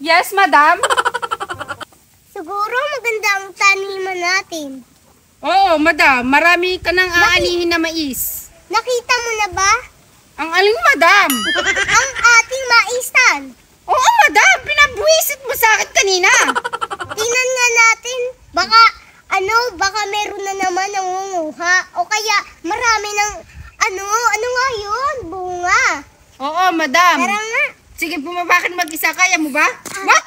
Yes, madam. Siguro maganda ang taniman natin. Oo, madam. Marami ka nang aanihin na mais. Nakita mo na ba? Ang aling, madam? Ang ating maisan. Oo, madam. Pinabuisit mo sa akin kanina. Tingnan nga natin. Baka meron na naman nangunguha. O kaya marami ng, ano nga yun? Bunga. Oo, madam. Tara nga. Sige, bumabakan mag-isa. Kaya mo ba? What?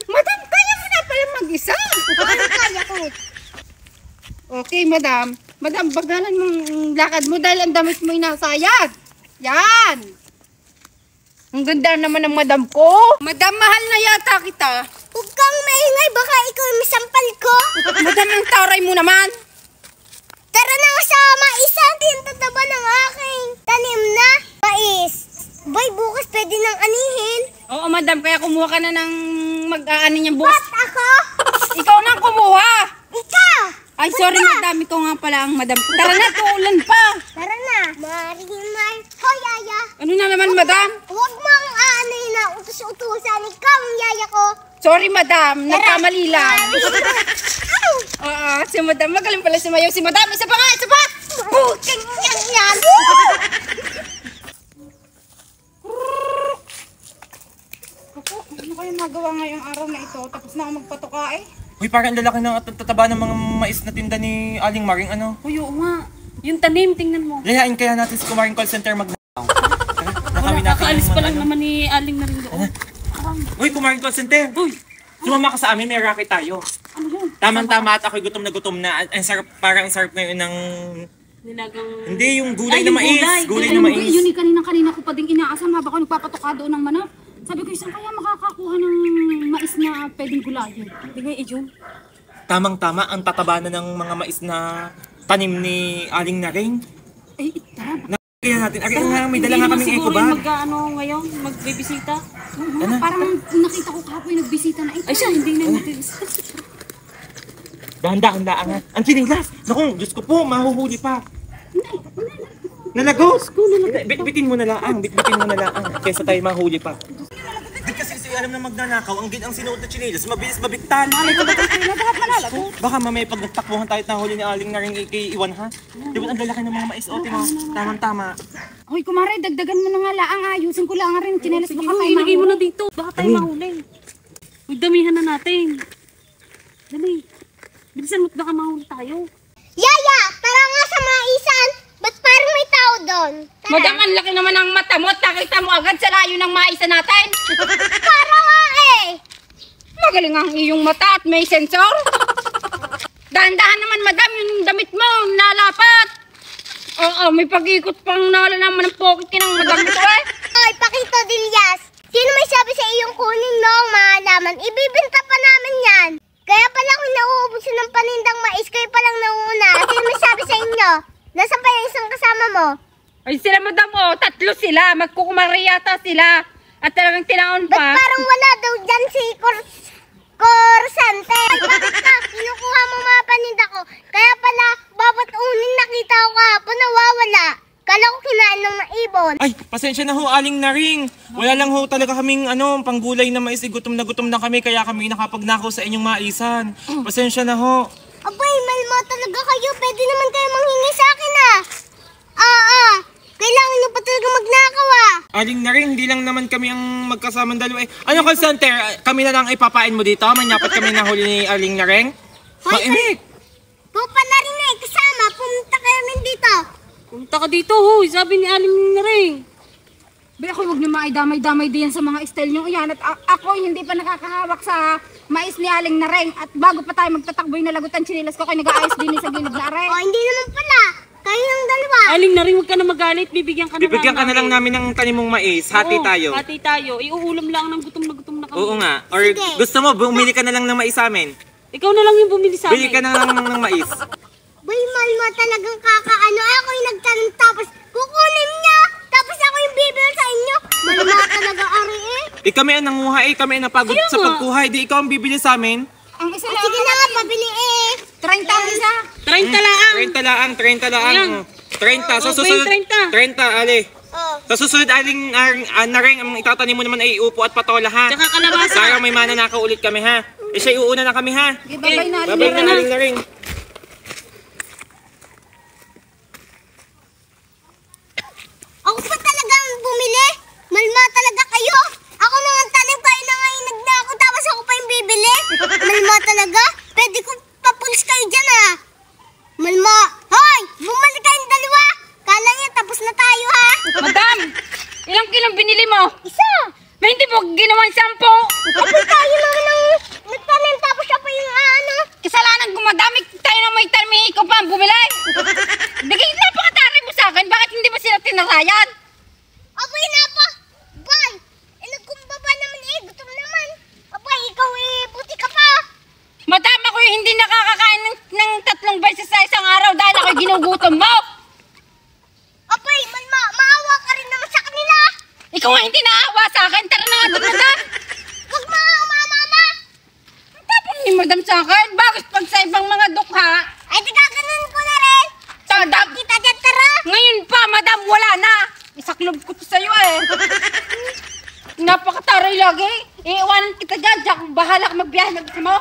Madam, kaya mo na pala mag-isa. Kaya ko. Okay, madam. Madam, bagalan mong lakad mo dahil ang damit mo inasayad. Yan. Ang ganda naman ng madam ko. Madam, mahal na yata kita. Huwag kang maingay. Baka ikaw yung masampal ko. Madam, ang taray mo naman. Tara na nga sa maisan. Tintataba ng aking tanim na mais. Boy, bukas pwede nang anihin. Oo, madam. Kaya kumuha ka na ng mag-aani niyang bukas. What? Ako? Ikaw nang kumuha. Ikaw! Ay, sorry, madam. Ikaw nga pala ang madam ko. Tara na, tuulan pa. Tara na. Marimar. Hoy, yaya. Ano na naman, madam? Huwag mo ang aanihin na utos-utusan. Ikaw ang yaya ko. Sorry, madam. Nagkamali lang. Ow! Oo, si madam. Magaling pala sumayaw. Si madam, isa pa nga, isa pa. Buking yan. Ako, ano kaya magawa ngayong araw na ito? Tapos na ako magpatuka eh. Uy, parang lalaki ng tataba ng mga mais na tinda ni Aling Maring ano. Uy, oo nga. Yung tanim, tingnan mo. Layain kaya natin si Kumaring Call Center mag-nakaw. Nakawin natin Kakaalis yung pa mga lang ano. naman ni Aling na rin doon. Uy, Kumaring Call Center! Uy, Sumama ka sa amin, may racket tayo. ano yun? Tamang-tama at ako'y gutom na. Ang sarap, parang sarap ngayon ng... Nilagang... Hindi, yung gulay Ay, na yung mais. Gulay na Ay, mais. Yun yung kanina ko pa ding inaasam habang ako nagpapatuka doon ng manok. Sabi ko, saan kaya makakakuha ng mais na pwedeng gulayin? Hindi nga yun. Tamang-tama, ang tataba na ng mga mais na tanim ni Aling Naring. Eh, tara. Kaya natin, nga, may dala nga kaming eco bag. Mag-ano ngayon, magbibisita. Oo, parang nakita ko kahapon yung nagbisita na ito. Ay siya, hindi na magbibisita. Dahan-dahan laangan. Ang sinilas! Naku, Diyos ko po, mahuhuli pa. Nalagos! Bitbitin mo na laang, bitbitin mo na laang. Kesa tayo mahuli pa. Di kasi alam na magnanakaw, ang sinuot na chinelas, mabilis mabigtan. Malay ko ba tayo na dapat manalago? Baka mamaya pag nagtakbuhan tayo at nahuli ni Aling na rin kay Iwan ha? Di ba ang lalaki ng mga mais? O, mo, tamang-tama. Hoy, kumare, dagdagan mo na nga laang. Ayusin ko lang nga rin. Chinelas baka tayo Ilagay mo mahuli. na dito, baka tayo mahuli. Uy, damihan na natin. Dali. Bilisan mo't baka mahuli tayo. Yaya, tara nga sa maisan. Ba't parang may tao doon? Tara. Madam, ang laki naman ng mata mo at nakita mo agad sa layo ng maisa natin. Para nga eh. Magaling ang iyong mata at may sensor. Dahan-dahan naman, madam, yung damit mo, nalapat. Oo, may pag-ikot pang nala naman ng pocket kinang madam ito eh. Hoy, Pakito Dilyas. Sino may sabi sa iyong kunin noong mahalaman? Ibibinta pa namin yan. Kaya pala kung nauubusan ng panindang mais, kayo palang nauna. Sino may sabi sa inyo? Nasaan pa yung isang kasama mo? Ay sila, madam, oh, tatlo sila. Magkukumariyata sila. At talagang tinaon Ba't pa. parang wala daw dyan si Korsante? Bakit ka? Kinukuha mo mga paninda ko. Kaya pala, bawat uning nakita ko kahapon, nawawala. Kala ko kinain ng maibon. Ay, pasensya na ho, Aling Naring. Wala lang ho talaga kaming panggulay na mais. Gutom na kami kaya kami nakapagnakaw sa inyong maisan. Pasensya na ho. Abay, malma talaga kayo. Pwede naman kayo manghingi sa akin ah. Kailangan nyo pa talaga magnakaw ah. Aling Naring, hindi lang naman kami ang magkasamang dalawa. Ano, call center? Kami na lang ipapain mo dito? Manyapat kami nahuli ni Aling Naring? Maimik! Pupa na rin eh, kasama. Pumunta kayo rin dito. Punta ka dito, huy. Sabi ni Aling na rin. Ba ako huwag niyo maidamay-damay diyan sa mga style niyo. Yan, at ako hindi pa nakakahawak sa mais ni Aling na rin. At bago pa tayo magtatakboy na lagutan chinilas ko, kayo nag-aayos din sa gilid na rin. O, hindi naman pala. Kayo ng dalawa. Aling na rin, huwag ka na magalit. Bibigyan ka na Bibigyan ka na lang namin ng tanimong mais. Hati tayo. Hati tayo. Iuulam lang ng gutom na kami. Oo nga. Or Sige. gusto mo, bumili ka na lang ng mais sa amin. Ikaw na lang yung bumili sa amin. Bili ka na lang ng mais. Boy, malma talagang kakaano. Ako yung nagtanong tapos kukunin niya. Tapos ako yung bibili sa inyo. Malma talaga ari eh. Kami ang nanguha kami ang napagod sa pagkuha. Di ikaw ang bibili sa amin. Ang isa O, lang, sige na nga, pabili eh. 30 ang isa. 30 lang. 30 laang. Ayan. 30. Sa Oh, susunod. 30. 30, ali. Oh, Sa susunod, aling naring, ang itatanim mo naman ay upo at patola, ha? Tsaka kalabasa. Para may mananakaw ulit kami, ha? Eh, siya iuuna na kami, ha? Okay, babay na. Babay na, aling naring. Ako pa talagang bumili? Malma talaga kayo? Ako naman tanim kayo na ngayon nagnako tapos ako pa yung bibili? Malma talaga? Pwede ko papulis kayo dyan ah. Malma! Hoy! Bumalik kayong dalawa! Kala niya tapos na tayo ha? Madam, ilang kilong binili mo? Isa! May hindi mo ginawang 10. Ako tayo naman ang nagtanim tapos siya pa yung ano. Kasalanan gumadami tayo na may tanim, ikaw pa ang bumili. Daging napakatari mo sa akin, bakit hindi ba sila tinarayan? Abay na pa! Bay! Nagkumbaba naman eh, gutom naman. Abay, ikaw eh, buti ka pa. Madam, ako hindi nakakakain ng 3 beses sa isang araw dahil ako'y ginugutom mo. Abay, Malma, maawa ka rin naman sa kanila. Ikaw nga hindi naawa sa akin, tara na nga doon na. Huwag maawa, mama. Ang tapang ni madam sa akin, bakit pag sa ibang mga dukha? Ay, di gaganon ko na rin. Madam, Kita dyan, tara. ngayon pa, madam, wala na. Isaklob ko to sa'yo eh. Napakataray lagi. Iiwanan kita dyan, bahala ka magbiyahe mag mo.